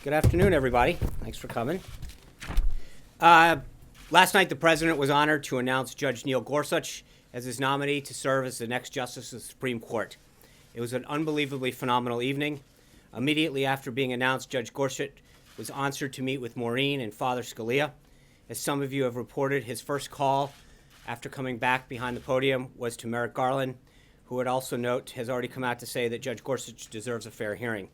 Good afternoon, everybody. Thanks for coming. Last night, the president was honored to announce Judge Neil Gorsuch as his nominee to serve as the next justice of the Supreme Court. It was an unbelievably phenomenal evening. Immediately after being announced, Judge Gorsuch was honored to meet with Maureen and Father Scalia. As some of you have reported, his first call after coming back behind the podium was to Merrick Garland, who would also note has already come out to say that Judge Gorsuch deserves a fair hearing.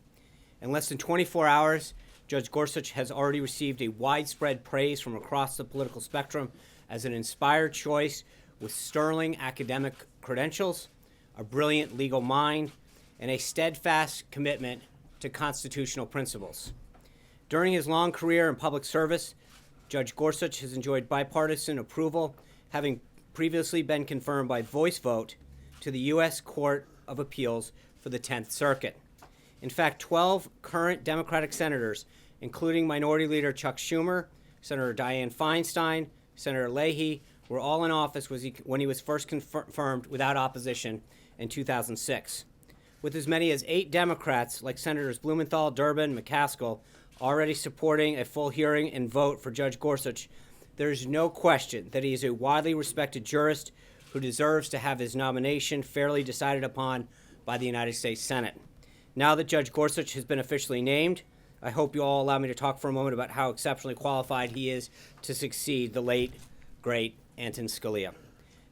In less than 24 hours, Judge Gorsuch has already received a widespread praise from across the political spectrum as an inspired choice with sterling academic credentials, a brilliant legal mind, and a steadfast commitment to constitutional principles. During his long career in public service, Judge Gorsuch has enjoyed bipartisan approval, having previously been confirmed by voice vote to the U.S. Court of Appeals for the 10th Circuit. In fact, 12 current Democratic senators, including Minority Leader Chuck Schumer, Senator Dianne Feinstein, Senator Leahy, were all in office when he was first confirmed without opposition in 2006. With as many as 8 Democrats, like Senators Blumenthal, Durbin, McCaskill, already supporting a full hearing and vote for Judge Gorsuch, there is no question that he is a widely respected jurist who deserves to have his nomination fairly decided upon by the United States Senate. Now that Judge Gorsuch has been officially named, I hope you all allow me to talk for a moment about how exceptionally qualified he is to succeed the late, great Anton Scalia.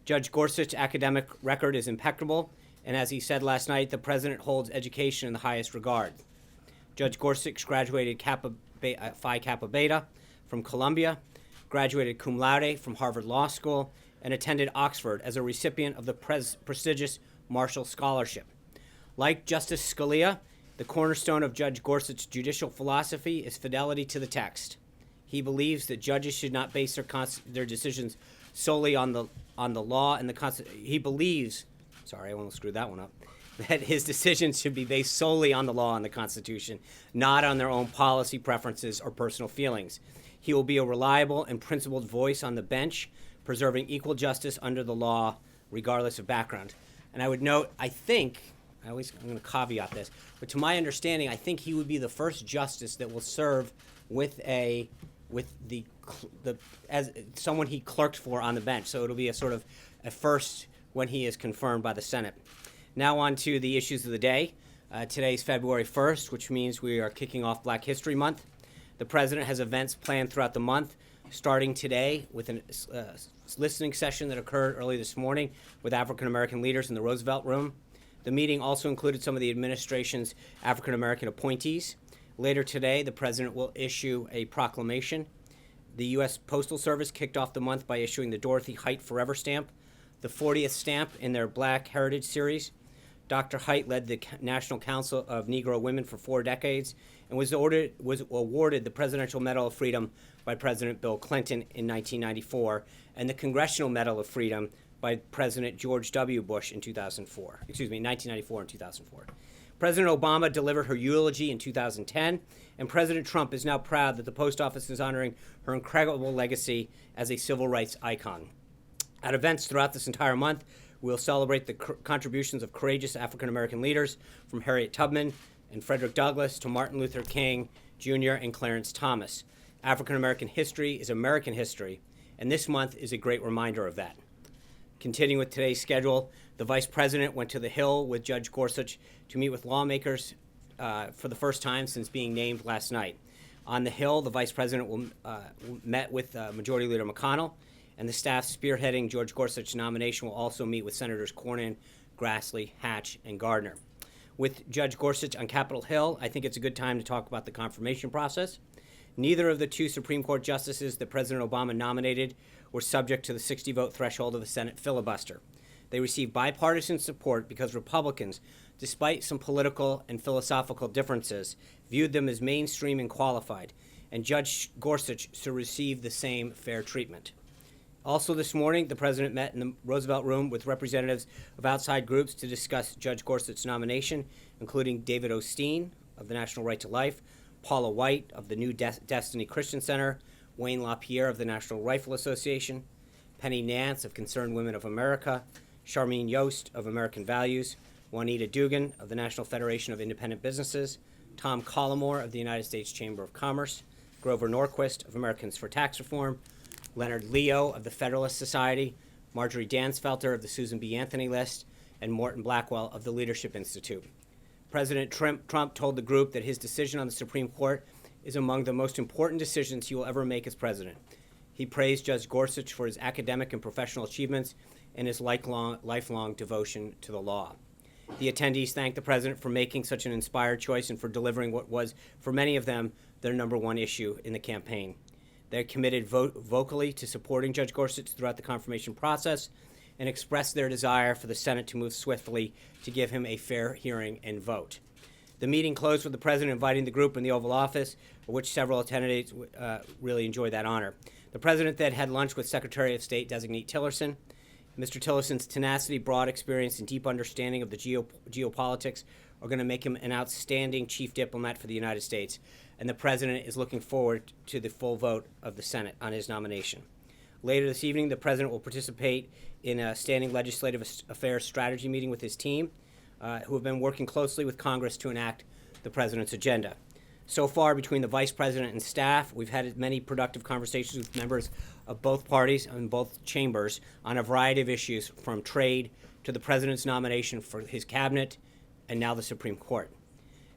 Judge Gorsuch's academic record is impeccable, and as he said last night, the president holds education in the highest regard. Judge Gorsuch graduated Phi Kappa Beta from Columbia, graduated cum laude from Harvard Law School, and attended Oxford as a recipient of the prestigious Marshall Scholarship. Like Justice Scalia, the cornerstone of Judge Gorsuch's judicial philosophy is fidelity to the text. He believes that judges should not base their decisions solely on the law and the Constitution. He believes, sorry, I almost screwed that one up, that his decisions should be based solely on the law and the Constitution, not on their own policy preferences or personal feelings. He will be a reliable and principled voice on the bench, preserving equal justice under the law, regardless of background. And I would note, I'm going to caveat this, but to my understanding, I think he would be the first justice that will serve as someone he clerked for on the bench. So it'll be a sort of a first when he is confirmed by the Senate. Now on to the issues of the day. Today's February 1st, which means we are kicking off Black History Month. The president has events planned throughout the month, starting today with a listening session that occurred early this morning with African American leaders in the Roosevelt Room. The meeting also included some of the administration's African American appointees. Later today, the president will issue a proclamation. The U.S. Postal Service kicked off the month by issuing the Dorothy Height Forever stamp, the 40th stamp in their Black Heritage series. Dr. Height led the National Council of Negro Women for 4 decades and was awarded the Presidential Medal of Freedom by President Bill Clinton in 1994 and the Congressional Medal of Freedom by President George W. Bush in 1994 and 2004. President Obama delivered her eulogy in 2010, and President Trump is now proud that the post office is honoring her incredible legacy as a civil rights icon. At events throughout this entire month, we'll celebrate the contributions of courageous African American leaders from Harriet Tubman and Frederick Douglass to Martin Luther King Jr. and Clarence Thomas. African American history is American history, and this month is a great reminder of that. Continuing with today's schedule, the Vice President went to the Hill with Judge Gorsuch to meet with lawmakers for the first time since being named last night. On the Hill, the Vice President met with Majority Leader McConnell, and the staff spearheading Judge Gorsuch's nomination will also meet with Senators Cornyn, Grassley, Hatch, and Gardner. With Judge Gorsuch on Capitol Hill, I think it's a good time to talk about the confirmation process. Neither of the 2 Supreme Court justices that President Obama nominated were subject to the 60-vote threshold of the Senate filibuster. They received bipartisan support because Republicans, despite some political and philosophical differences, viewed them as mainstream and qualified, and Judge Gorsuch should receive the same fair treatment. Also this morning, the president met in the Roosevelt Room with representatives of outside groups to discuss Judge Gorsuch's nomination, including David Osteen of the National Right to Life, Paula White of the New Destiny Christian Center, Wayne LaPierre of the National Rifle Association, Penny Nance of Concerned Women of America, Charmene Yost of American Values, Juanita Dugan of the National Federation of Independent Businesses, Tom Collimore of the United States Chamber of Commerce, Grover Norquist of Americans for Tax Reform, Leonard Leo of the Federalist Society, Marjorie Dansfelter of the Susan B. Anthony List, and Morton Blackwell of the Leadership Institute. President Trump told the group that his decision on the Supreme Court is among the most important decisions he will ever make as president. He praised Judge Gorsuch for his academic and professional achievements and his lifelong devotion to the law. The attendees thanked the president for making such an inspired choice and for delivering what was, for many of them, their number one issue in the campaign. They committed vocally to supporting Judge Gorsuch throughout the confirmation process and expressed their desire for the Senate to move swiftly to give him a fair hearing and vote. The meeting closed with the president inviting the group in the Oval Office, which several attendees really enjoyed that honor. The president then had lunch with Secretary of State designate Tillerson. Mr. Tillerson's tenacity, broad experience, and deep understanding of the geopolitics are going to make him an outstanding chief diplomat for the United States, and the president is looking forward to the full vote of the Senate on his nomination. Later this evening, the president will participate in a standing legislative affairs strategy meeting with his team, who have been working closely with Congress to enact the president's agenda. So far, between the vice president and staff, we've had many productive conversations with members of both parties and both chambers on a variety of issues, from trade to the president's nomination for his cabinet and now the Supreme Court.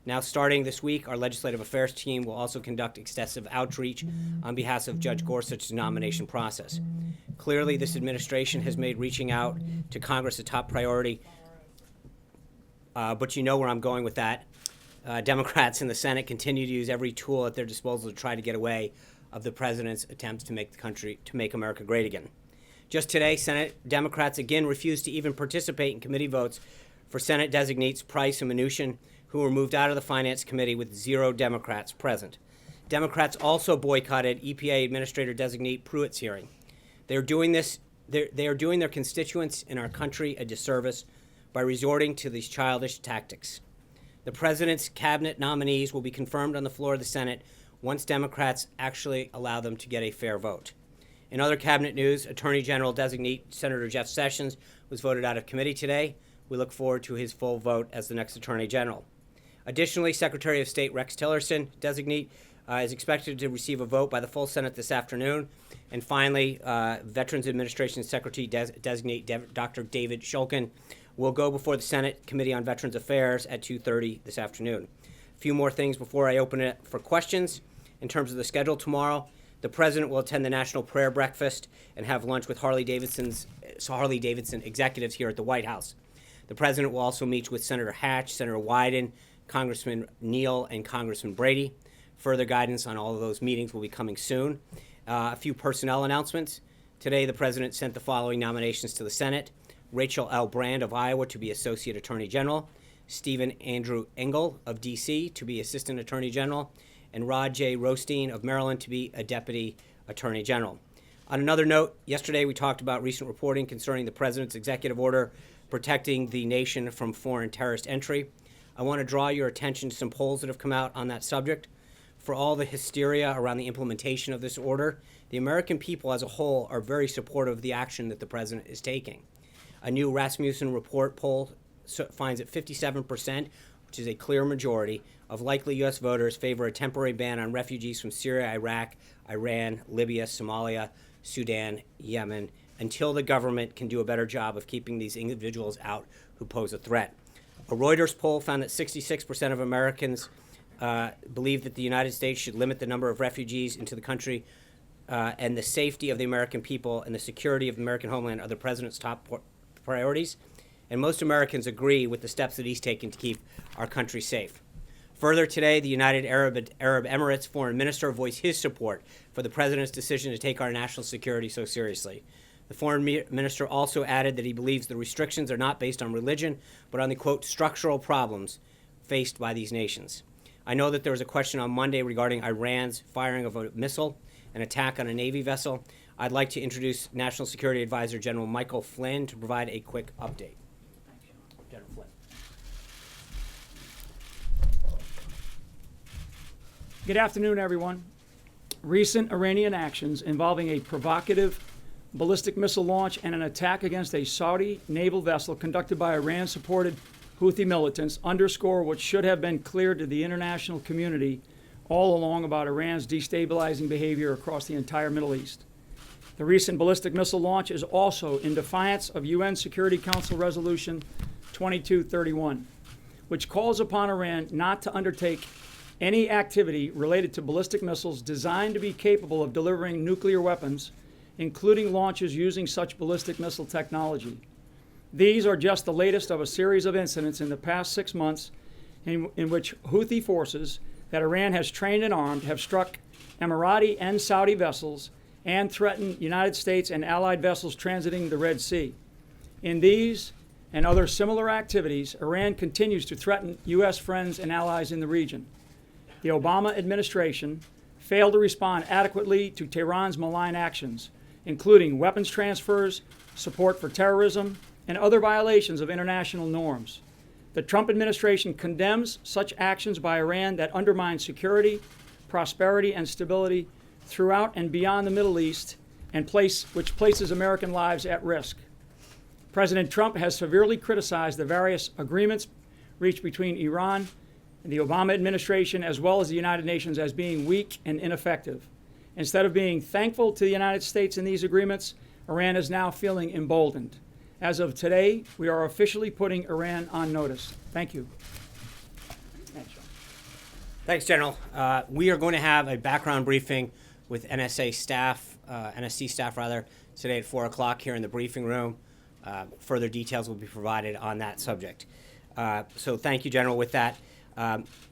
Now, starting this week, our legislative affairs team will also conduct extensive outreach on behalf of Judge Gorsuch's nomination process. Clearly, this administration has made reaching out to Congress a top priority, but you know where I'm going with that. Democrats in the Senate continue to use every tool at their disposal to try to get away of the president's attempts to make America great again. Just today, Senate Democrats again refused to even participate in committee votes for Senate designates Price and Mnuchin, who were moved out of the Finance Committee with 0 Democrats present. Democrats also boycotted EPA Administrator Designate Pruitt's hearing. They are doing their constituents in our country a disservice by resorting to these childish tactics. The president's cabinet nominees will be confirmed on the floor of the Senate once Democrats actually allow them to get a fair vote. In other cabinet news, Attorney General designate Senator Jeff Sessions was voted out of committee today. We look forward to his full vote as the next Attorney General. Additionally, Secretary of State Rex Tillerson designate is expected to receive a vote by the full Senate this afternoon. And finally, Veterans Administration Secretary designate Dr. David Shulkin will go before the Senate Committee on Veterans Affairs at 2:30 this afternoon. A few more things before I open it for questions. In terms of the schedule tomorrow, the president will attend the National Prayer Breakfast and have lunch with Harley Davidson executives here at the White House. The president will also meet with Senator Hatch, Senator Wyden, Congressman Neal, and Congressman Brady. Further guidance on all of those meetings will be coming soon. A few personnel announcements. Today, the president sent the following nominations to the Senate: Rachel L. Brand of Iowa to be Associate Attorney General, Stephen Andrew Engel of D.C. to be Assistant Attorney General, and Rod J. Rothstein of Maryland to be a Deputy Attorney General. On another note, yesterday we talked about recent reporting concerning the president's executive order protecting the nation from foreign terrorist entry. I want to draw your attention to some polls that have come out on that subject. For all the hysteria around the implementation of this order, the American people as a whole are very supportive of the action that the president is taking. A new Rasmussen report poll finds that 57%, which is a clear majority, of likely U.S. voters favor a temporary ban on refugees from Syria, Iraq, Iran, Libya, Somalia, Sudan, Yemen, until the government can do a better job of keeping these individuals out who pose a threat. A Reuters poll found that 66% of Americans believe that the United States should limit the number of refugees into the country, and the safety of the American people and the security of the American homeland are the president's top priorities. And most Americans agree with the steps that he's taken to keep our country safe. Further today, the United Arab Emirates foreign minister voiced his support for the president's decision to take our national security so seriously. The foreign minister also added that he believes the restrictions are not based on religion, but on the, quote, structural problems faced by these nations. I know that there was a question on Monday regarding Iran's firing of a missile, an attack on a Navy vessel. I'd like to introduce National Security Advisor General Michael Flynn to provide a quick update. General Flynn. Good afternoon, everyone. Recent Iranian actions involving a provocative ballistic missile launch and an attack against a Saudi naval vessel conducted by Iran-supported Houthi militants underscore what should have been clear to the international community all along about Iran's destabilizing behavior across the entire Middle East. The recent ballistic missile launch is also in defiance of UN Security Council Resolution 2231, which calls upon Iran not to undertake any activity related to ballistic missiles designed to be capable of delivering nuclear weapons, including launches using such ballistic missile technology. These are just the latest of a series of incidents in the past 6 months in which Houthi forces that Iran has trained and armed have struck Emirati and Saudi vessels and threatened United States and allied vessels transiting the Red Sea. In these and other similar activities, Iran continues to threaten U.S. friends and allies in the region. The Obama administration failed to respond adequately to Tehran's malign actions, including weapons transfers, support for terrorism, and other violations of international norms. The Trump administration condemns such actions by Iran that undermine security, prosperity, and stability throughout and beyond the Middle East, and which places American lives at risk. President Trump has severely criticized the various agreements reached between Iran and the Obama administration, as well as the United Nations, as being weak and ineffective. Instead of being thankful to the United States in these agreements, Iran is now feeling emboldened. As of today, we are officially putting Iran on notice. Thank you. Thanks, John. Thanks, General. We are going to have a background briefing with NSC staff today at 4 o'clock here in the briefing room. Further details will be provided on that subject. So thank you, General, with that.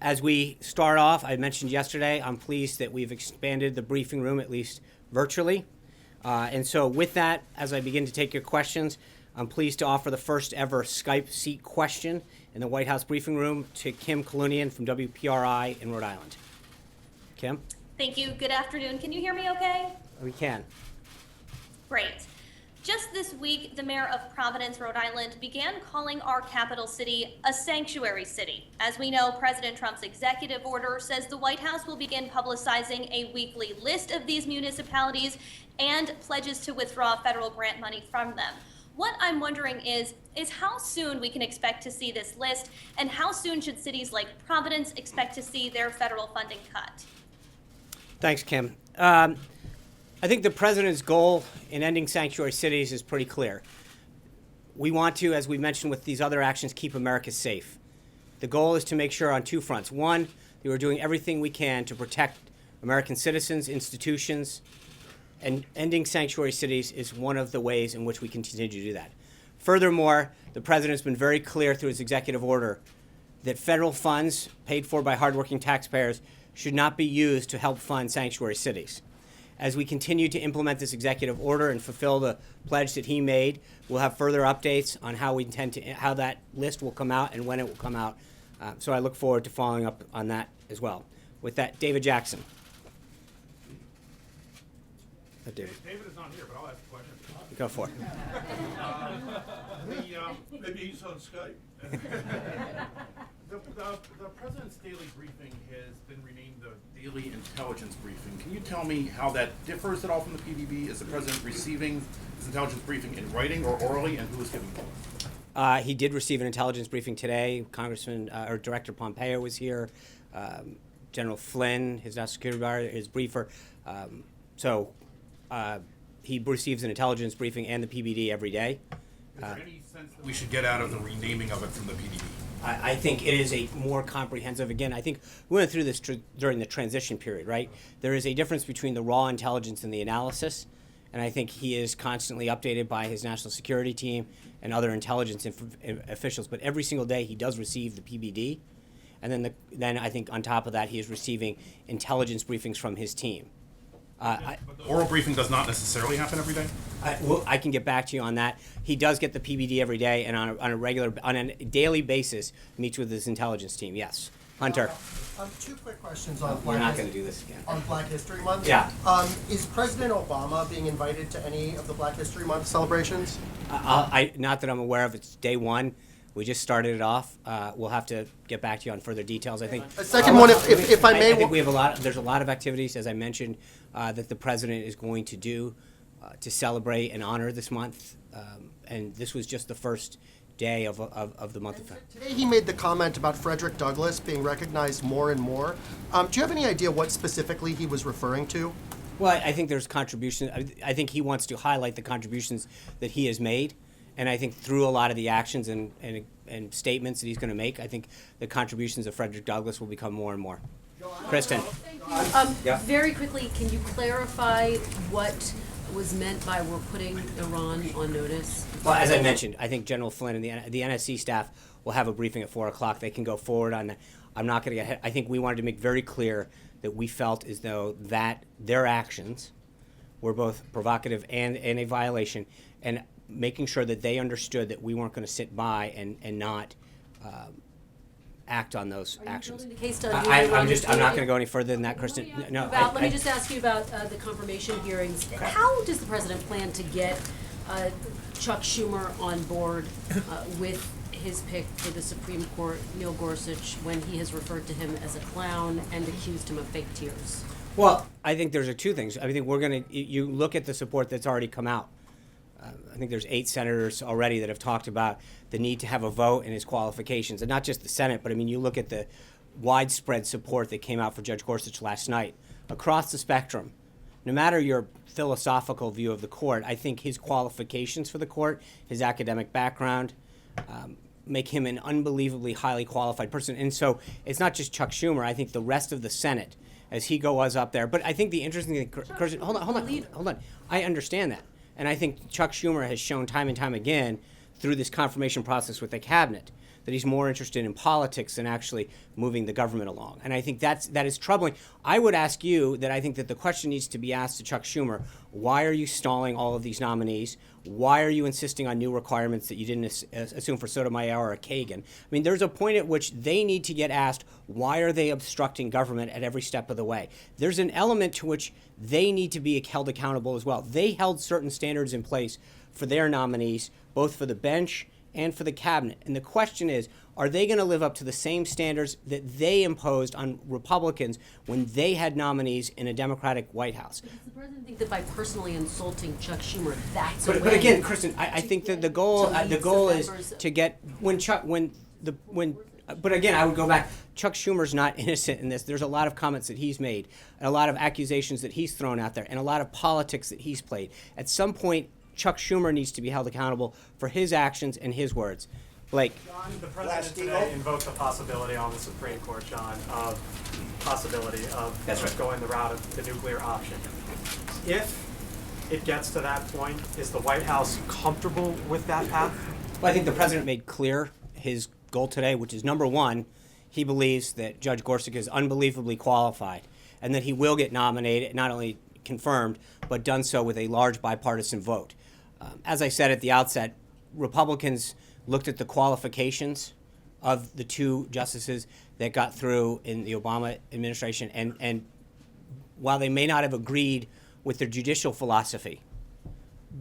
As we start off, I mentioned yesterday, I'm pleased that we've expanded the briefing room, at least virtually. And so with that, as I begin to take your questions, I'm pleased to offer the first ever Skype seat question in the White House briefing room to Kim Kalunian from WPRI in Rhode Island. Kim? Thank you. Good afternoon. Can you hear me okay? We can. Great. Just this week, the mayor of Providence, Rhode Island, began calling our capital city a sanctuary city. As we know, President Trump's executive order says the White House will begin publicizing a weekly list of these municipalities and pledges to withdraw federal grant money from them. What I'm wondering is how soon we can expect to see this list, and how soon should cities like Providence expect to see their federal funding cut? Thanks, Kim. I think the president's goal in ending sanctuary cities is pretty clear. We want to, as we mentioned with these other actions, keep America safe. The goal is to make sure on two fronts. One, that we're doing everything we can to protect American citizens, institutions, and ending sanctuary cities is one of the ways in which we continue to do that. Furthermore, the president's been very clear through his executive order that federal funds paid for by hardworking taxpayers should not be used to help fund sanctuary cities. As we continue to implement this executive order and fulfill the pledge that he made, we'll have further updates on how that list will come out and when it will come out. So I look forward to following up on that as well. With that, David Jackson. David is not here, but I'll ask a question. Go for it. Maybe he's on Skype. The president's daily briefing has been renamed the Daily Intelligence Briefing. Can you tell me how that differs at all from the PDB? Is the president receiving his intelligence briefing in writing or orally, and who is giving both? He did receive an intelligence briefing today. Director Pompeo was here. General Flynn, his national security advisor, his briefer. He receives an intelligence briefing and the PBD every day. Is there any sense that we should get out of the renaming of it from the PDB? I think it is a more comprehensive. Again, I think we went through this during the transition period, right? There is a difference between the raw intelligence and the analysis, and I think he is constantly updated by his national security team and other intelligence officials. But every single day he does receive the PBD, and then I think on top of that he is receiving intelligence briefings from his team. But the oral briefing does not necessarily happen every day? I can get back to you on that. He does get the PBD every day, and on a daily basis, meets with his intelligence team. Yes, Hunter. Two quick questions on We're not going to do this again. on Black History Month. Yeah. Is President Obama being invited to any of the Black History Month celebrations? Not that I'm aware of. It's day one. We just started it off. We'll have to get back to you on further details. I think. A second one, if I may. I think we have a lot. There's a lot of activities, as I mentioned, that the president is going to do to celebrate and honor this month. And this was just the first day of the month of February. Today he made the comment about Frederick Douglass being recognized more and more. Do you have any idea what specifically he was referring to? Well, I think there's contributions. I think he wants to highlight the contributions that he has made, and I think through a lot of the actions and statements that he's going to make, I think the contributions of Frederick Douglass will become more and more. Kristen. Yeah. Very quickly, can you clarify what was meant by we're putting Iran on notice? Well, as I mentioned, I think General Flynn and the NSC staff will have a briefing at 4 o'clock. They can go forward on that. I'm not going to get ahead. I think we wanted to make very clear that we felt as though that their actions were both provocative and a violation, and making sure that they understood that we weren't going to sit by and not act on those actions. Building the case to I'm not going to go any further than that, Kristen. No, Let me just ask you about the confirmation hearings. How does the president plan to get Chuck Schumer on board with his pick for the Supreme Court, Neil Gorsuch, when he has referred to him as a clown and accused him of fake tears? Well, I think there's two things. I think you look at the support that's already come out. I think there's 8 senators already that have talked about the need to have a vote and his qualifications, and not just the Senate, but I mean, you look at the widespread support that came out for Judge Gorsuch last night across the spectrum. No matter your philosophical view of the court, I think his qualifications for the court, his academic background, make him an unbelievably highly qualified person. And so it's not just Chuck Schumer. I think the rest of the Senate, as he was up there. But I think the interesting thing, hold on. I understand that. And I think Chuck Schumer has shown time and time again through this confirmation process with the cabinet that he's more interested in politics than actually moving the government along. And I think that is troubling. I would ask you that I think that the question needs to be asked to Chuck Schumer, why are you stalling all of these nominees? Why are you insisting on new requirements that you didn't assume for Sotomayor or Kagan? I mean, there's a point at which they need to get asked, why are they obstructing government at every step of the way? There's an element to which they need to be held accountable as well. They held certain standards in place for their nominees, both for the bench and for the cabinet. And the question is, are they going to live up to the same standards that they imposed on Republicans when they had nominees in a Democratic White House? Does the president think that by personally insulting Chuck Schumer, that's But again, Kristen, I think that the goal is to get but again, I would go back. Chuck Schumer's not innocent in this. There's a lot of comments that he's made, and a lot of accusations that he's thrown out there, and a lot of politics that he's played. At some point, Chuck Schumer needs to be held accountable for his actions and his words. Blake. John, the president today invoked the possibility on the Supreme Court, John, of going the route of the nuclear option. If it gets to that point, is the White House comfortable with that path? Well, I think the president made clear his goal today, which is number one, he believes that Judge Gorsuch is unbelievably qualified and that he will get nominated, not only confirmed, but done so with a large bipartisan vote. As I said at the outset, Republicans looked at the qualifications of the 2 justices that got through in the Obama administration, and while they may not have agreed with their judicial philosophy,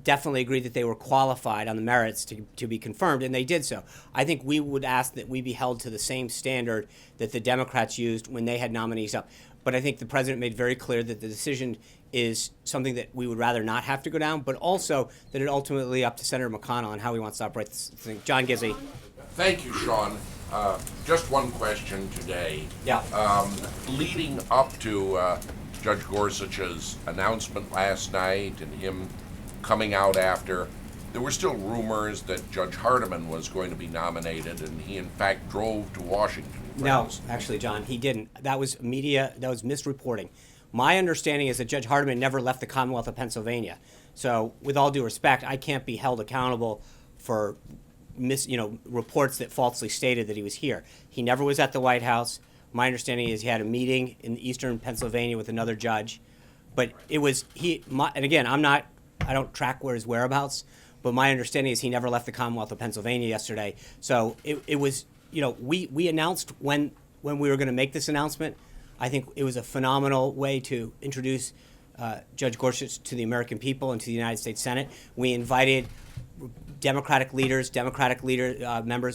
definitely agreed that they were qualified on the merits to be confirmed, and they did so. I think we would ask that we be held to the same standard that the Democrats used when they had nominees up. But I think the president made very clear that the decision is something that we would rather not have to go down, but also that it ultimately up to Senator McConnell on how he wants to operate this thing. John Gizzi. Thank you, Sean. Just one question today. Yeah. Leading up to Judge Gorsuch's announcement last night and him coming out after, there were still rumors that Judge Hardiman was going to be nominated, and he in fact drove to Washington. No, actually, John, he didn't. That was misreporting. My understanding is that Judge Hardiman never left the Commonwealth of Pennsylvania. So, with all due respect, I can't be held accountable for reports that falsely stated that he was here. He never was at the White House. My understanding is he had a meeting in eastern Pennsylvania with another judge. But it was and again, I don't track his whereabouts, but my understanding is he never left the Commonwealth of Pennsylvania yesterday. So it was, we announced when we were going to make this announcement. I think it was a phenomenal way to introduce Judge Gorsuch to the American people and to the United States Senate. We invited Democratic members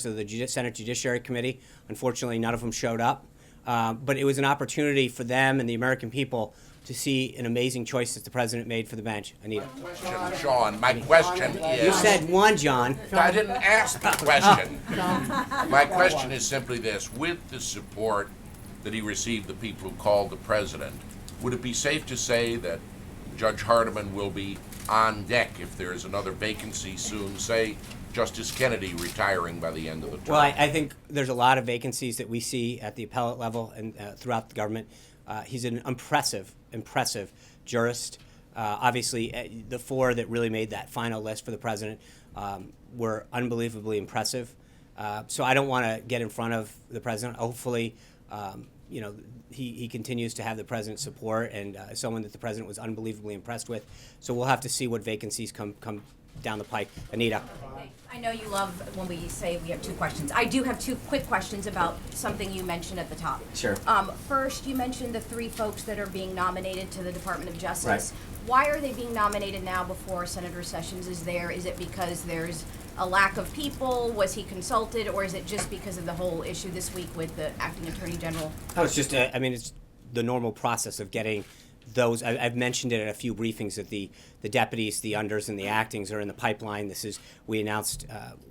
of the Senate Judiciary Committee. Unfortunately, none of them showed up. But it was an opportunity for them and the American people to see an amazing choice that the president made for the bench. Anita. Sean, my question You is, said one, John. I didn't ask the question. My question is simply this: with the support that he received, the people who called the president, would it be safe to say that Judge Hardiman will be on deck if there is another vacancy soon, say Justice Kennedy retiring by the end of the term? Well, I think there's a lot of vacancies that we see at the appellate level and throughout the government. He's an impressive jurist. Obviously, the four that really made that final list for the president were unbelievably impressive. So I don't want to get in front of the president. Hopefully, he continues to have the president's support and someone that the president was unbelievably impressed with. So we'll have to see what vacancies come down the pike. Anita. I know you love when we say we have two questions. I do have two quick questions about something you mentioned at the top. Sure. First, you mentioned the three folks that are being nominated to the Department of Justice. Right. Why are they being nominated now before Senator Sessions is there? Is it because there's a lack of people? Was he consulted? Or is it just because of the whole issue this week with the acting attorney general? Oh, it's just, it's the normal process of getting those. I've mentioned it at a few briefings that the deputies, the unders, and the actings are in the pipeline. We announced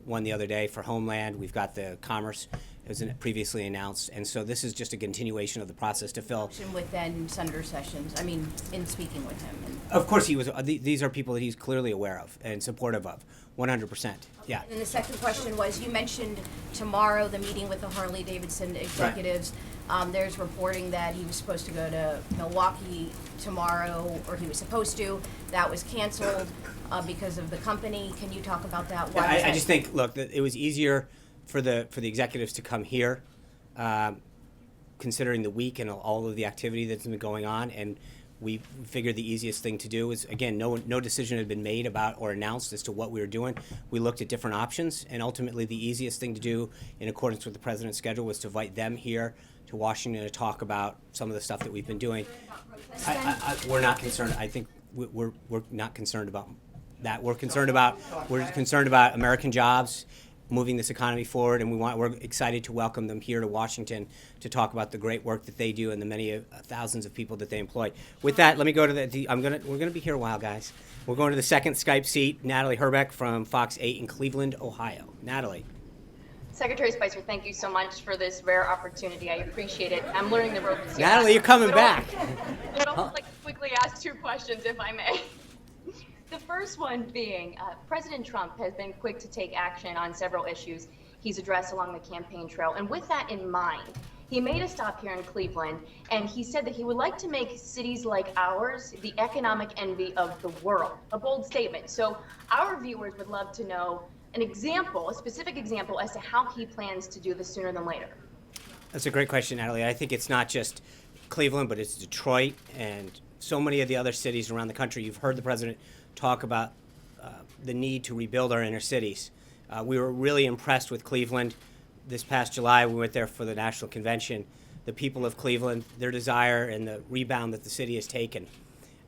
one the other day for Homeland. We've got the Commerce, as previously announced. And so this is just a continuation of the process to fill. With then Senator Sessions, in speaking with him. Of course, he was. These are people that he's clearly aware of and supportive of, 100%. Yeah. And the second question was, you mentioned tomorrow the meeting with the Harley-Davidson executives. There's reporting that he was supposed to go to Milwaukee tomorrow, or he was supposed to. That was canceled because of the company. Can you talk about that? I just think, look, that it was easier for the executives to come here, considering the week and all of the activity that's been going on, and we figured the easiest thing to do is, again, no decision had been made about or announced as to what we were doing. We looked at different options, and ultimately the easiest thing to do in accordance with the president's schedule was to invite them here to Washington to talk about some of the stuff that we've been doing. We're not concerned. I think we're not concerned about that. We're concerned about American jobs, moving this economy forward, and we're excited to welcome them here to Washington to talk about the great work that they do and the many thousands of people that they employ. With that, let me go to we're gonna be here a while, guys. We're going to the second Skype seat. Natalie Herbeck from Fox 8 in Cleveland, Ohio. Natalie. Secretary Spicer, thank you so much for this rare opportunity. I appreciate it. I'm learning the ropes here. Natalie, you're coming back. I'd also like to quickly ask two questions, if I may. The first one being, President Trump has been quick to take action on several issues he's addressed along the campaign trail. And with that in mind, he made a stop here in Cleveland, and he said that he would like to make cities like ours the economic envy of the world. A bold statement. So our viewers would love to know a specific example as to how he plans to do this sooner than later. That's a great question, Natalie. I think it's not just Cleveland, but it's Detroit and so many of the other cities around the country. You've heard the president talk about the need to rebuild our inner cities. We were really impressed with Cleveland. This past July, we went there for the national convention. The people of Cleveland, their desire and the rebound that the city has taken.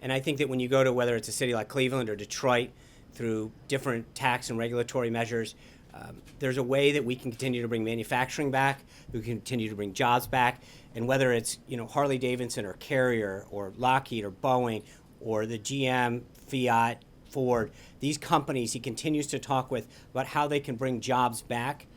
And I think that when you go to whether it's a city like Cleveland or Detroit, through different tax and regulatory measures, there's a way that we can continue to bring manufacturing back, we can continue to bring jobs back, and whether it's Harley Davidson or Carrier or Lockheed or Boeing or the GM, Fiat, Ford, these companies he continues to talk with about how they can bring jobs back,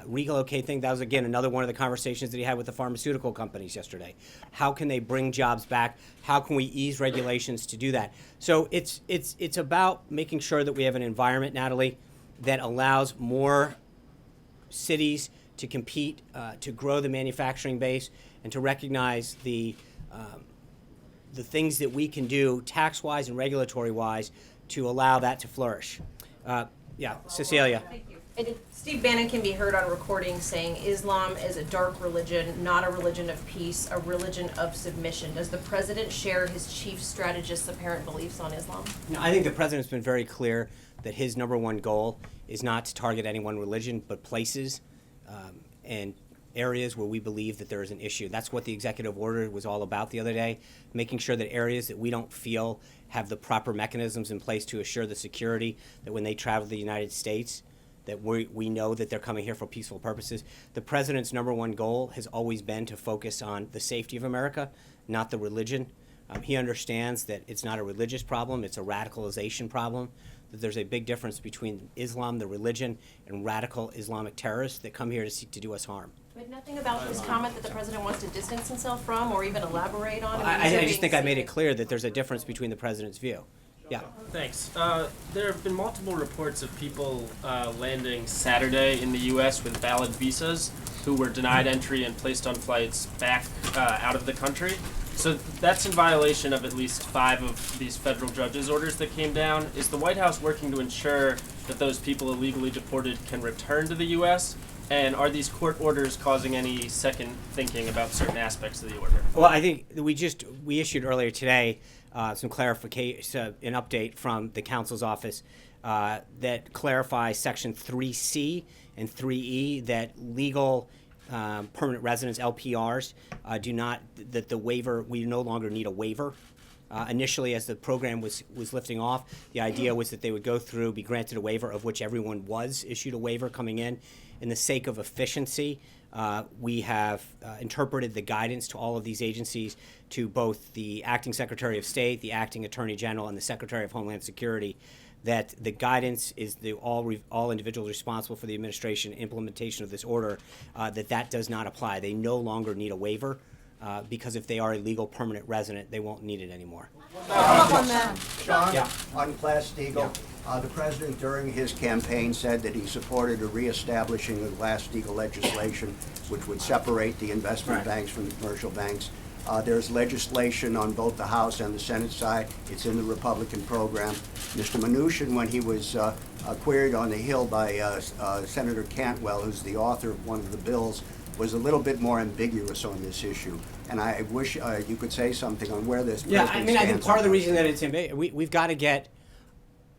relocate things. That was, again, another one of the conversations that he had with the pharmaceutical companies yesterday. How can they bring jobs back? How can we ease regulations to do that? So it's about making sure that we have an environment, Natalie, that allows more cities to compete, to grow the manufacturing base, and to recognize the things that we can do tax-wise and regulatory-wise to allow that to flourish. Cecilia. Thank you. Steve Bannon can be heard on recording saying Islam is a dark religion, not a religion of peace, a religion of submission. Does the president share his chief strategist's apparent beliefs on Islam? No, I think the president's been very clear that his number one goal is not to target any one religion, but places and areas where we believe that there is an issue. That's what the executive order was all about the other day, making sure that areas that we don't feel have the proper mechanisms in place to assure the security, that when they travel to the United States, that we know that they're coming here for peaceful purposes. The president's number one goal has always been to focus on the safety of America, not the religion. He understands that it's not a religious problem, it's a radicalization problem, that there's a big difference between Islam, the religion, and radical Islamic terrorists that come here to seek to do us harm. But nothing about his comment that the president wants to distance himself from or even elaborate on. I just think I made it clear that there's a difference between the president's view. Yeah. Thanks. There have been multiple reports of people landing Saturday in the U.S. with valid visas who were denied entry and placed on flights back out of the country. So that's in violation of at least 5 of these federal judges' orders that came down. Is the White House working to ensure that those people illegally deported can return to the U.S.? And are these court orders causing any second thinking about certain aspects of the order? Well, I think we issued earlier today some clarification, an update from the counsel's office that clarifies Section 3C and 3E that legal permanent residents, LPRs, we no longer need a waiver. Initially, as the program was lifting off, the idea was that they would go through, be granted a waiver, of which everyone was issued a waiver coming in. In the sake of efficiency, we have interpreted the guidance to all of these agencies, to both the Acting Secretary of State, the Acting Attorney General, and the Secretary of Homeland Security, that the guidance is all individuals responsible for the administration and implementation of this order, that does not apply. They no longer need a waiver. Because if they are a legal permanent resident, they won't need it anymore. Sean, Yeah. on Glass-Steagall, the president during his campaign said that he supported a reestablishing of Glass-Steagall legislation, which would separate the investment banks from the commercial banks. There's legislation on both the House and the Senate side. It's in the Republican program. Mr. Mnuchin, when he was queried on the Hill by Senator Cantwell, who's the author of one of the bills, was a little bit more ambiguous on this issue, and I wish you could say something on where this. Yeah, I mean, I think part of the reason that it's ambiguous, we've got to get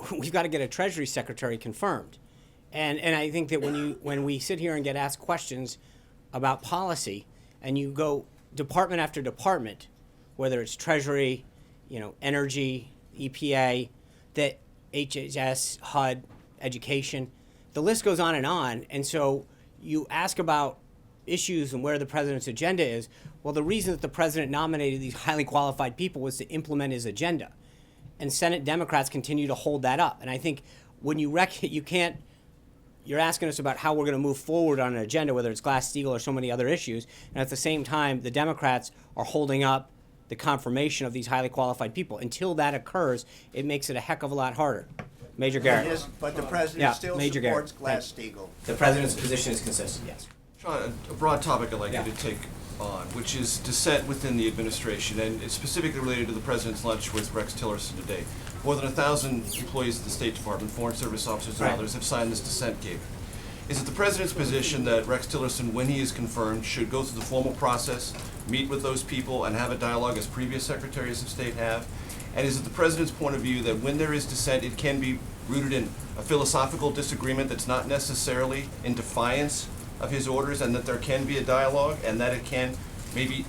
a Treasury Secretary confirmed, and I think that when we sit here and get asked questions about policy, and you go department after department, whether it's Treasury, Energy, EPA, that HHS, HUD, Education, the list goes on, and so you ask about issues and where the president's agenda is. Well, the reason that the president nominated these highly qualified people was to implement his agenda. And Senate Democrats continue to hold that up. And I think when you're asking us about how we're going to move forward on an agenda, whether it's Glass-Steagall or so many other issues, and at the same time, the Democrats are holding up the confirmation of these highly qualified people. Until that occurs, it makes it a heck of a lot harder. Major Garrett. But the president still Major supports Garrett. Glass-Steagall. The president's position is consistent, yes. Sean, a broad topic I'd like you to take on, which is dissent within the administration, and it's specifically related to the president's lunch with Rex Tillerson today. More than 1,000 employees of the State Department, Foreign Service officers, and others have signed this dissent gate. Is it the president's position that Rex Tillerson, when he is confirmed, should go through the formal process, meet with those people, and have a dialogue as previous secretaries of state have? And is it the president's point of view that when there is dissent, it can be rooted in a philosophical disagreement that's not necessarily in defiance of his orders, and that there can be a dialogue, and that it can maybe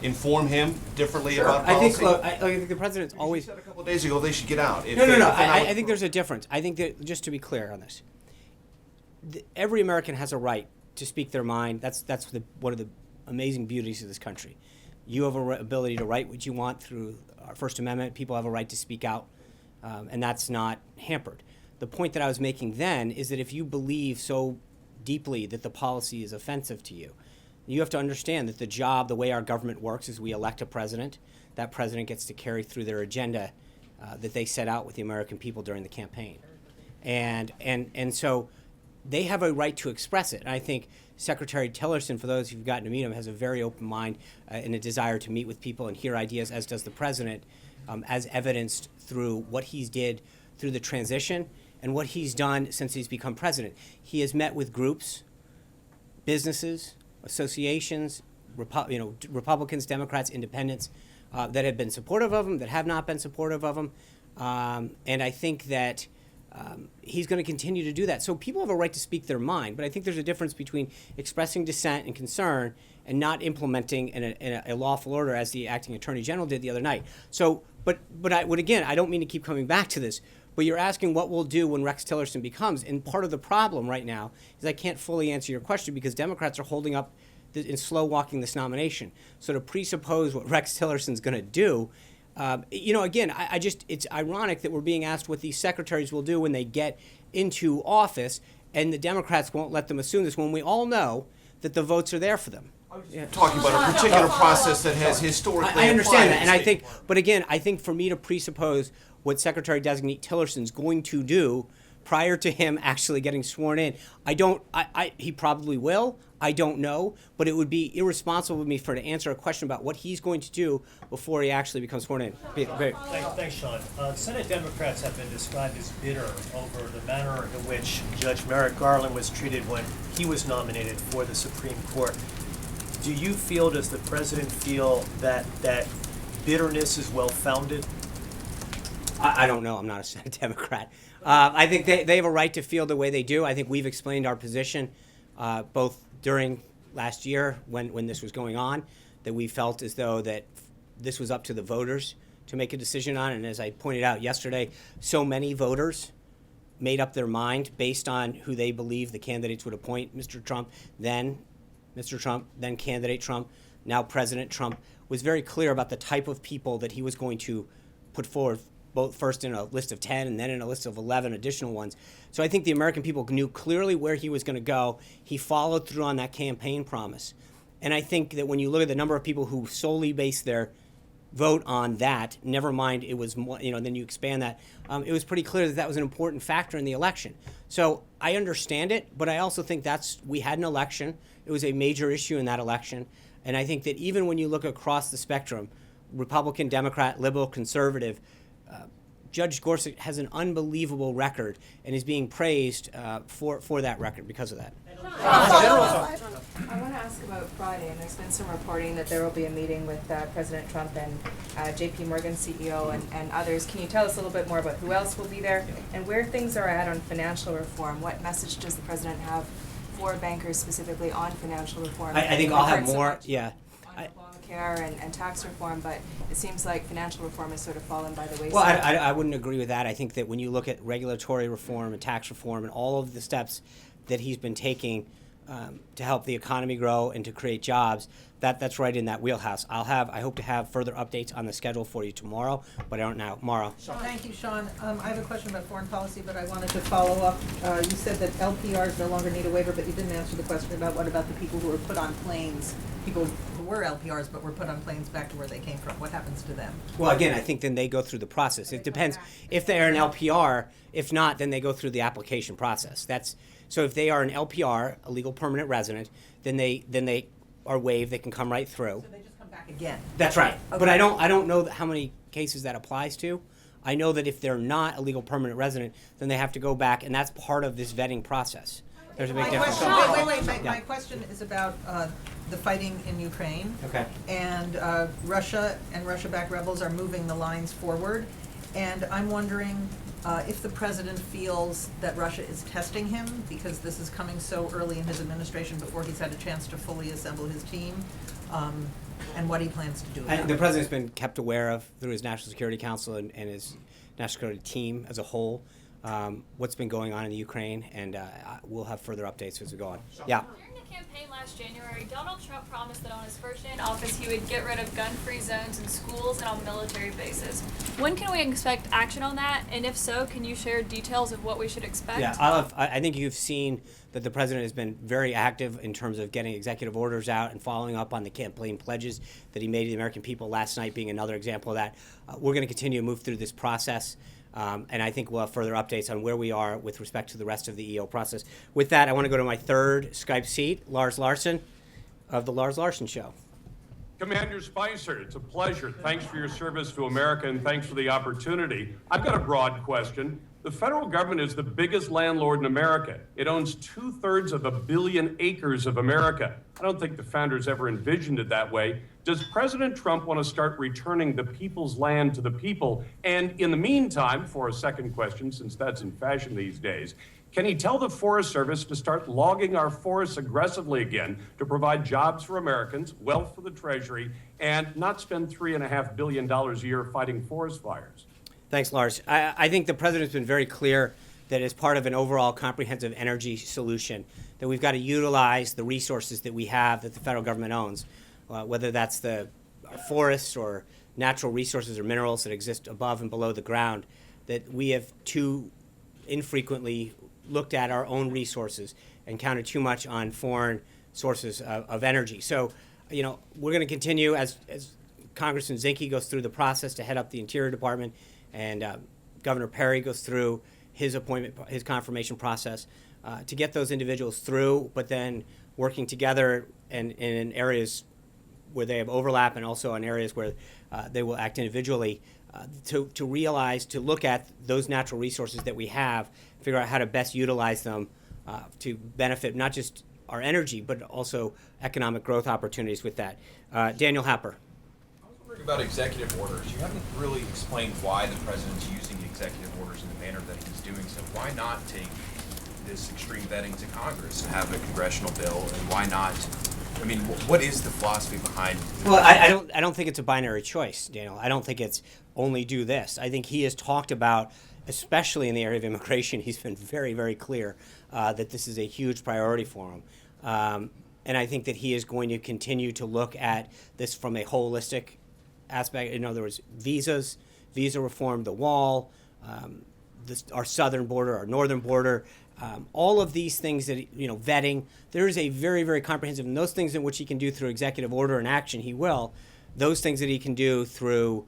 inform him differently about policy? I think the president's always said a couple of days ago they should get out. No. I think there's a difference. I think that, just to be clear on this, every American has a right to speak their mind. That's one of the amazing beauties of this country. You have an ability to write what you want through our First Amendment. People have a right to speak out, and that's not hampered. The point that I was making then is that if you believe so deeply that the policy is offensive to you, you have to understand that the way our government works is we elect a president. That president gets to carry through their agenda that they set out with the American people during the campaign. And so they have a right to express it. And I think Secretary Tillerson, for those who've gotten to meet him, has a very open mind and a desire to meet with people and hear ideas, as does the president, as evidenced through what he's did through the transition and what he's done since he's become president. He has met with groups, businesses, associations, Republicans, Democrats, independents that have been supportive of him, that have not been supportive of him. And I think that he's going to continue to do that. So people have a right to speak their mind, but I think there's a difference between expressing dissent and concern and not implementing in a lawful order, as the acting attorney general did the other night. So, but I don't mean to keep coming back to this, But you're asking what we'll do when Rex Tillerson becomes. And part of the problem right now is I can't fully answer your question because Democrats are holding up and slow walking this nomination. So to presuppose what Rex Tillerson's going to do, again, I just, it's ironic that we're being asked what these secretaries will do when they get into office, and the Democrats won't let them assume this when we all know that the votes are there for them. Talking about a particular process that has historically I understand applied that, in and I state. think, but again, I think for me to presuppose what Secretary-designate Tillerson's going to do prior to him actually getting sworn in, he probably will. I don't know, but it would be irresponsible of me to answer a question about what he's going to do before he actually becomes sworn in. Thanks, Sean. Senate Democrats have been described as bitter over the manner in which Judge Merrick Garland was treated when he was nominated for the Supreme Court. Do you feel, does the president feel that bitterness is well-founded? I don't know. I'm not a Senate Democrat. I think they have a right to feel the way they do. I think we've explained our position both during last year when this was going on, that we felt as though that this was up to the voters to make a decision on. And as I pointed out yesterday, so many voters made up their mind based on who they believe the candidates would appoint. Mr. Trump, then candidate Trump, now President Trump, was very clear about the type of people that he was going to put forward, both first in a list of 10 and then in a list of 11 additional ones. So I think the American people knew clearly where he was going to go. He followed through on that campaign promise. And I think that when you look at the number of people who solely base their vote on that, never mind it was more, then you expand that, it was pretty clear that was an important factor in the election. So I understand it, but I also think we had an election. It was a major issue in that election. And I think that even when you look across the spectrum, Republican, Democrat, liberal, conservative, Judge Gorsuch has an unbelievable record and is being praised for that record because of that. I want to ask about Friday, and there's been some reporting that there will be a meeting with President Trump and J.P. Morgan CEO and others. Can you tell us a little bit more about who else will be there and where things are at on financial reform? What message does the president have for bankers specifically on financial reform? I think I'll have more, yeah. Obamacare and tax reform, but it seems like financial reform has sort of fallen by the wayside. Well, I wouldn't agree with that. I think that when you look at regulatory reform and tax reform and all of the steps that he's been taking to help the economy grow and to create jobs, that's right in that wheelhouse. I hope to have further updates on the schedule for you tomorrow, but I don't know. Tomorrow. Thank you, Sean. I have a question about foreign policy, but I wanted to follow up. You said that LPRs no longer need a waiver, but you didn't answer the question about what about the people who were put on planes, people who were LPRs but were put on planes back to where they came from. What happens to them? Well, again, I think then they go through the process. It depends if they are an LPR. If not, then they go through the application process. So if they are an LPR, a legal permanent resident, then they are waived. They can come right through. So they just come back again? That's right. Okay. But I don't know how many cases that applies to. I know that if they're not a legal permanent resident, then they have to go back, and that's part of this vetting process. There's a big difference. My question is about the fighting in Ukraine. Okay. And Russia and Russia-backed rebels are moving the lines forward. And I'm wondering if the president feels that Russia is testing him because this is coming so early in his administration before he's had a chance to fully assemble his team, and what he plans to do about it. The president's been kept aware of through his National Security Council and his National Security team as a whole what's been going on in the Ukraine, and we'll have further updates as we go on. Yeah. During the campaign last January, Donald Trump promised that on his first day in office he would get rid of gun-free zones in schools and on military bases. When can we expect action on that? And if so, can you share details of what we should expect? Yeah, I think you've seen that the president has been very active in terms of getting executive orders out and following up on the campaign pledges that he made to the American people last night being another example of that. We're going to continue to move through this process. And I think we'll have further updates on where we are with respect to the rest of the EO process. With that, I want to go to my third Skype seat, Lars Larson of The Lars Larson Show. Commander Spicer, it's a pleasure. Thanks for your service to America and thanks for the opportunity. I've got a broad question. The federal government is the biggest landlord in America. It owns 2/3 of 1 billion acres of America. I don't think the founders ever envisioned it that way. Does President Trump want to start returning the people's land to the people? And in the meantime, for a second question, since that's in fashion these days, can he tell the Forest Service to start logging our forests aggressively again to provide jobs for Americans, wealth for the Treasury, and not spend $3.5 billion a year fighting forest fires? Thanks, Lars. I think the president's been very clear that as part of an overall comprehensive energy solution, that we've got to utilize the resources that we have that the federal government owns, whether that's the forests or natural resources or minerals that exist above and below the ground, that we have too infrequently looked at our own resources and counted too much on foreign sources of energy. So, you know, we're going to continue as Congressman Zinke goes through the process to head up the Interior Department, and Governor Perry goes through his appointment, his confirmation process, to get those individuals through, but then working together and in areas where they have overlap and also in areas where they will act individually, to realize, to look at those natural resources that we have, figure out how to best utilize them to benefit not just our energy, but also economic growth opportunities with that. Daniel Happer. About executive orders. You haven't really explained why the president's using executive orders in the manner that he's doing so. Why not take this extreme vetting to Congress and have a congressional bill, and why not? I mean, what is the philosophy behind? Well, I don't think it's a binary choice, Daniel. I don't think it's only do this. I think he has talked about, especially in the area of immigration, he's been very, very clear that this is a huge priority for him. And I think that he is going to continue to look at this from a holistic aspect. In other words, visas, visa reform, the wall, our southern border, our northern border, all of these things that, you know, vetting. There is a very, very comprehensive, and those things in which he can do through executive order and action, he will. Those things that he can do through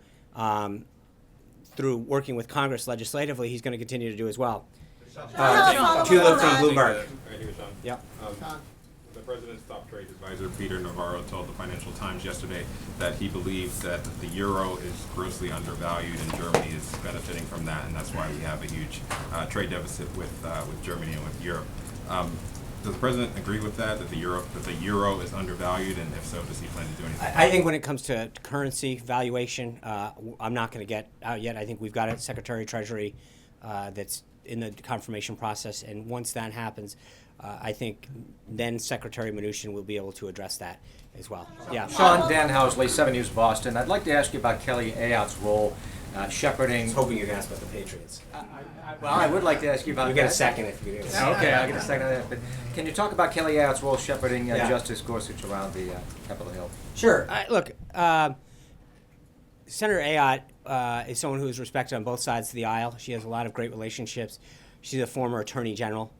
working with Congress legislatively, he's going to continue to do as well. Tulip from Bloomberg. Right here, Sean. Yep. The president's top trade advisor, Peter Navarro, told the Financial Times yesterday that he believes that the euro is grossly undervalued and Germany is benefiting from that, and that's why we have a huge trade deficit with Germany and with Europe. Does the president agree with that, that the euro is undervalued, and if so, does he plan to do anything? I think when it comes to currency valuation, I'm not going to get out yet. I think we've got a Secretary of Treasury that's in the confirmation process, and once that happens, I think then Secretary Mnuchin will be able to address that as well. Yeah. Sean Dan Housley, 7 News Boston. I'd like to ask you about Kelly Ayotte's role shepherding. I was hoping you were going to ask about the Patriots. Well, I would like to ask you about that. You get a second if you do. Okay, I'll get a second on that. But can you talk about Kelly Ayotte's role shepherding Justice Gorsuch around the Capitol Hill? Sure. Look, Senator Ayotte is someone who is respected on both sides of the aisle. She has a lot of great relationships. She's a former attorney general.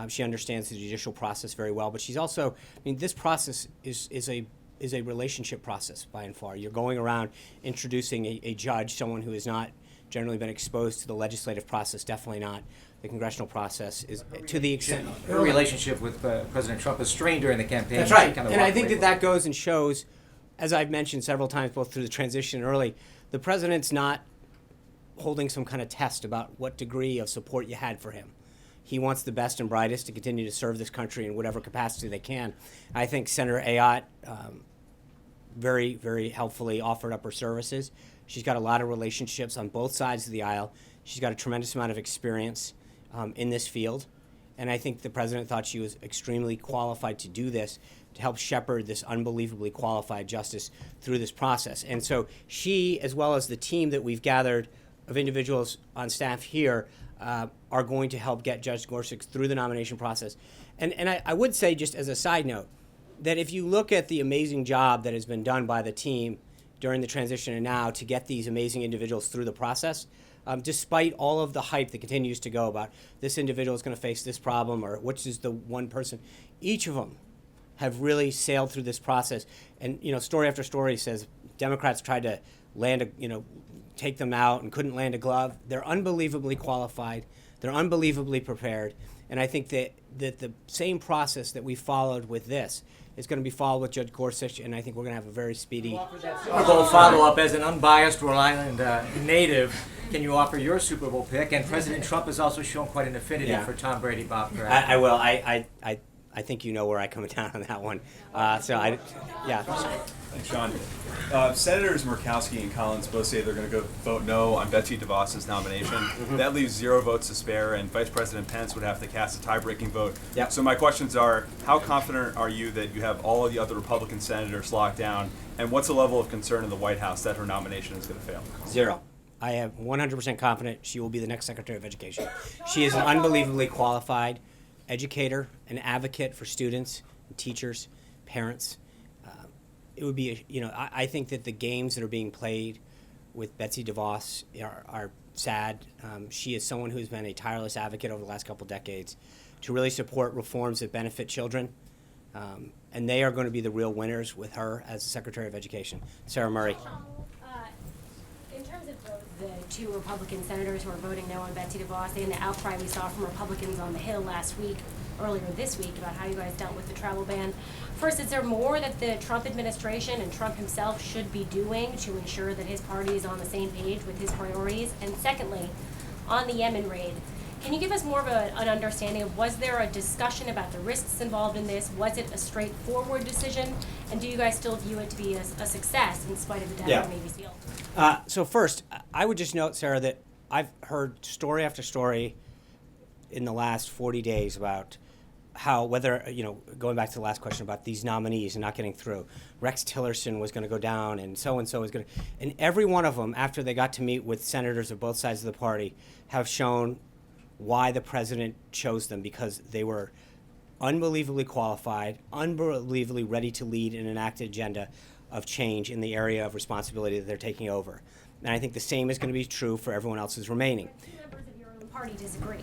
She understands the judicial process very well, but she's also, I mean, this process is a relationship process by and far. You're going around introducing a judge, someone who has not generally been exposed to the legislative process, definitely not the congressional process, is to the extent. Her relationship with President Trump was strained during the campaign. That's right, and I think that goes and shows, as I've mentioned several times, both through the transition and early, the president's not holding some kind of test about what degree of support you had for him. He wants the best and brightest to continue to serve this country in whatever capacity they can. I think Senator Ayotte very, very helpfully offered up her services. She's got a lot of relationships on both sides of the aisle. She's got a tremendous amount of experience in this field. And I think the president thought she was extremely qualified to do this, to help shepherd this unbelievably qualified justice through this process. And so she, as well as the team that we've gathered of individuals on staff here, are going to help get Judge Gorsuch through the nomination process. And I would say, just as a side note, that if you look at the amazing job that has been done by the team during the transition and now to get these amazing individuals through the process, despite all of the hype that continues to go about this individual is going to face this problem or which is the one person, each of them have really sailed through this process. And, you know, story after story says Democrats tried to take them out and couldn't land a glove. They're unbelievably qualified. They're unbelievably prepared. And I think that the same process that we followed with this is going to be followed with Judge Gorsuch, and I think we're going to have a very speedy Super Bowl follow-up. As an unbiased Rhode Island native, can you offer your Super Bowl pick? And President Trump has also shown quite an affinity for Tom Brady, Bob Kraft. I will. I think you know where I come down on that one. Sean, Senators Murkowski and Collins both say they're going to go vote no on Betsy DeVos's nomination. That leaves 0 votes to spare, and Vice President Pence would have to cast a tie-breaking vote. Yep. So my questions are, how confident are you that you have all of the other Republican senators locked down, and what's the level of concern in the White House that her nomination is going to fail? 0. I am 100% confident she will be the next Secretary of Education. She is an unbelievably qualified educator, an advocate for students, teachers, parents. It would be, I think that the games that are being played with Betsy DeVos are sad. She is someone who's been a tireless advocate over the last couple decades to really support reforms that benefit children. And they are going to be the real winners with her as the Secretary of Education. Sarah Murray. In terms of the two Republican senators who are voting no on Betsy DeVos and the outcry we saw from Republicans on the Hill earlier this week about how you guys dealt with the travel ban. First, is there more that the Trump administration and Trump himself should be doing to ensure that his party is on the same page with his priorities? And secondly, on the Yemen raid, can you give us more of an understanding of, was there a discussion about the risks involved in this? Was it a straightforward decision? And do you guys still view it to be a success in spite of the death of Navy SEAL? So first, I would just note, Sarah, that I've heard story after story in the last 40 days about how, going back to the last question about these nominees and not getting through, Rex Tillerson was going to go down and so was going to, and every one of them, after they got to meet with senators of both sides of the party, have shown why the president chose them, because they were unbelievably qualified, unbelievably ready to lead and enact an agenda of change in the area of responsibility that they're taking over. And I think the same is going to be true for everyone else who's remaining. Two members of your own party disagree.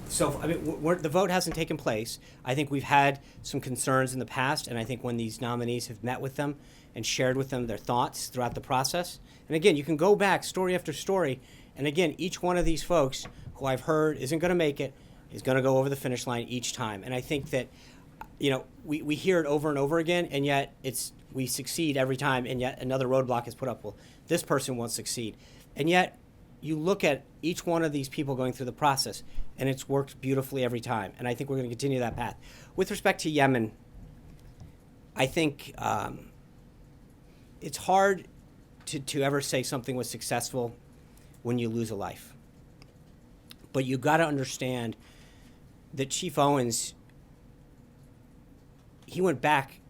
So, the vote hasn't taken place. I think we've had some concerns in the past, and I think when these nominees have met with them and shared with them their thoughts throughout the process, and again, you can go back story after story, and again, each one of these folks who I've heard isn't going to make it is going to go over the finish line each time. And I think that, we hear it over and over again, and yet we succeed every time, and yet another roadblock is put up. Well, this person won't succeed. And yet, you look at each one of these people going through the process, and it's worked beautifully every time. And I think we're going to continue that path. With respect to Yemen, I think it's hard to ever say something was successful when you lose a life. But you got to understand that Chief Owens, he went back,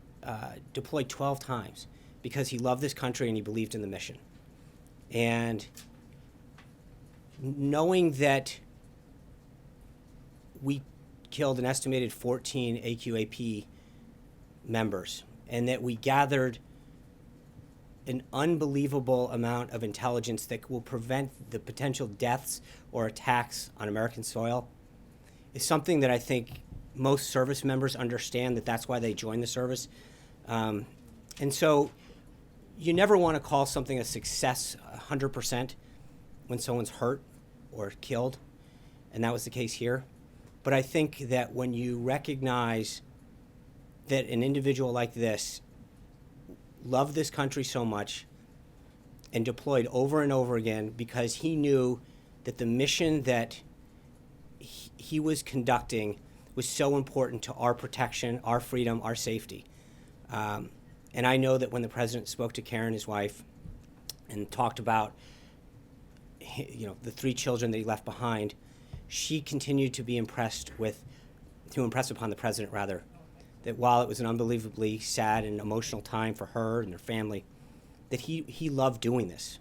deployed 12 times because he loved this country and he believed in the mission. And knowing that we killed an estimated 14 AQAP members and that we gathered an unbelievable amount of intelligence that will prevent the potential deaths or attacks on American soil is something that I think most service members understand, that that's why they join the service. And so you never want to call something a success 100% when someone's hurt or killed, and that was the case here. But I think that when you recognize that an individual like this loved this country so much and deployed over and over again because he knew that the mission that he was conducting was so important to our protection, our freedom, our safety. And I know that when the president spoke to Karen, his wife, and talked about the 3 children that he left behind, she continued to impress upon the president, rather, that while it was an unbelievably sad and emotional time for her and her family, that he loved doing this.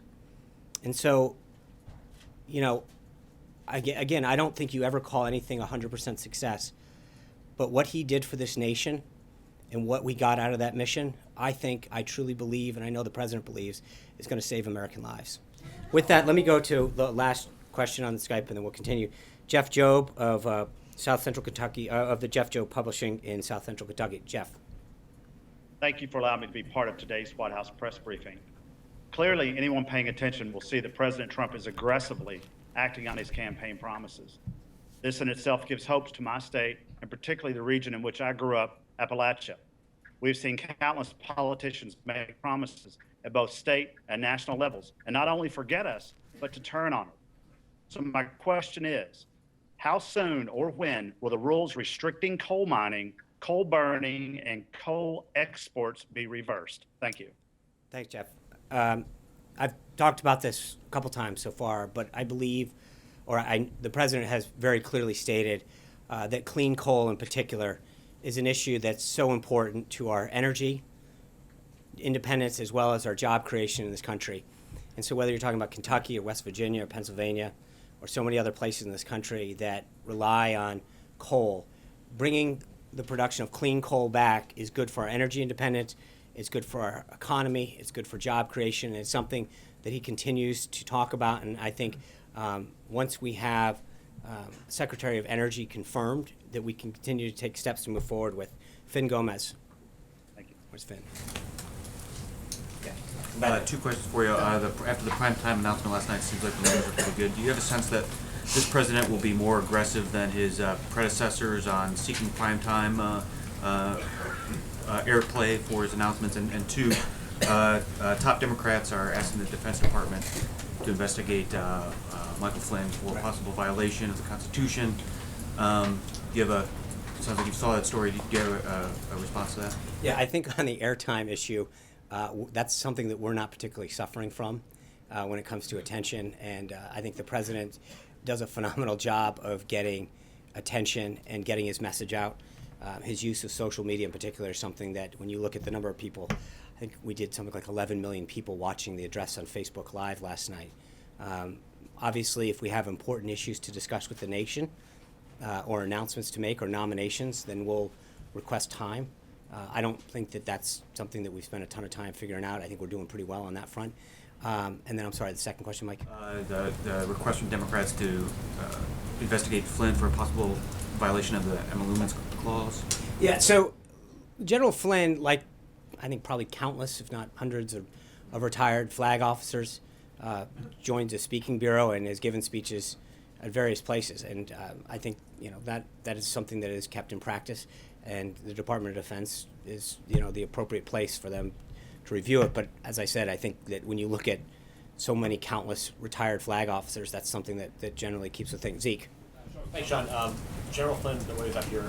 And so, again, I don't think you ever call anything 100% success, but what he did for this nation and what we got out of that mission, I truly believe, and I know the president believes, is going to save American lives. With that, let me go to the last question on the Skype, and then we'll continue. Jeff Job of South Central Kentucky, of the Jeff Job Publishing in South Central Kentucky. Jeff. Thank you for allowing me to be part of today's White House press briefing. Clearly, anyone paying attention will see that President Trump is aggressively acting on his campaign promises. This in itself gives hopes to my state, and particularly the region in which I grew up, Appalachia. We've seen countless politicians make promises at both state and national levels, and not only forget us, but to turn on it. So my question is, how soon or when will the rules restricting coal mining, coal burning, and coal exports be reversed? Thank you. Thanks, Jeff. I've talked about this a couple times so far, but I believe, the president has very clearly stated that clean coal in particular is an issue that's so important to our energy independence as well as our job creation in this country. And so whether you're talking about Kentucky or West Virginia or Pennsylvania or so many other places in this country that rely on coal, bringing the production of clean coal back is good for our energy independence, it's good for our economy, it's good for job creation, and it's something that he continues to talk about. And I think once we have Secretary of Energy confirmed, that we can continue to take steps to move forward with. Finn Gomez. Thank you. Where's Finn? Two questions for you. After the prime time announcement last night, it seems like the numbers are pretty good. Do you have a sense that this president will be more aggressive than his predecessors on seeking prime time airplay for his announcements? And two, top Democrats are asking the Defense Department to investigate Michael Flynn for possible violation of the Constitution. Sounds like you saw that story. Do you have a response to that? Yeah, I think on the airtime issue, that's something that we're not particularly suffering from when it comes to attention. And I think the president does a phenomenal job of getting attention and getting his message out. His use of social media in particular is something that when you look at the number of people, I think we did something like 11 million people watching the address on Facebook Live last night. Obviously, if we have important issues to discuss with the nation or announcements to make or nominations, then we'll request time. I don't think that that's something that we've spent a ton of time figuring out. I think we're doing pretty well on that front. And then I'm sorry, the second question, Mike? The request from Democrats to investigate Flynn for a possible violation of the Emoluments Clause. Yeah, so General Flynn, like I think probably countless, if not hundreds of retired flag officers, joins a speaking bureau and has given speeches at various places. And I think that is something that is kept in practice. And the Department of Defense is, the appropriate place for them to review it. But as I said, I think that when you look at so many countless retired flag officers, that's something that generally keeps the thing. Zeke. Thanks, Sean. General Flynn, when he was up here,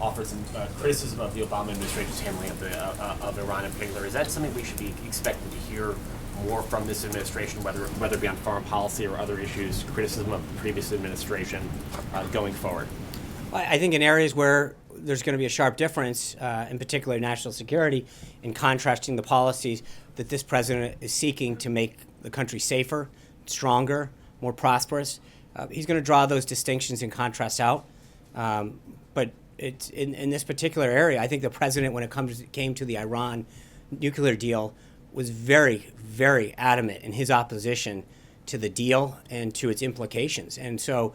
offered some criticism of the Obama administration's handling of Iran in particular. Is that something we should be expecting to hear more from this administration, whether it be on foreign policy or other issues, criticism of the previous administration going forward? I think in areas where there's going to be a sharp difference, in particular national security, in contrasting the policies that this president is seeking to make the country safer, stronger, more prosperous. He's going to draw those distinctions and contrasts out. But it's in this particular area, I think the president, when it came to the Iran nuclear deal, was very, very adamant in his opposition to the deal and to its implications. And so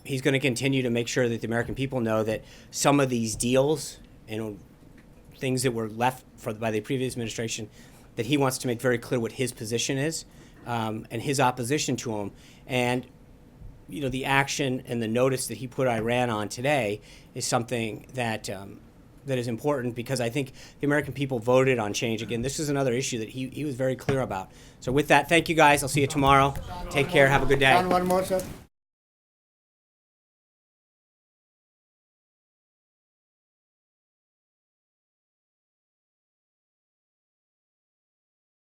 he's going to continue to make sure that the American people know that some of these deals and things that were left by the previous administration, that he wants to make very clear what his position is and his opposition to them. And the action and the notice that he put Iran on today is something that that is important, because I think the American people voted on change. Again, this is another issue that he was very clear about. So with that, thank you guys. I'll see you tomorrow. Take care. Have a good day. One more, sir.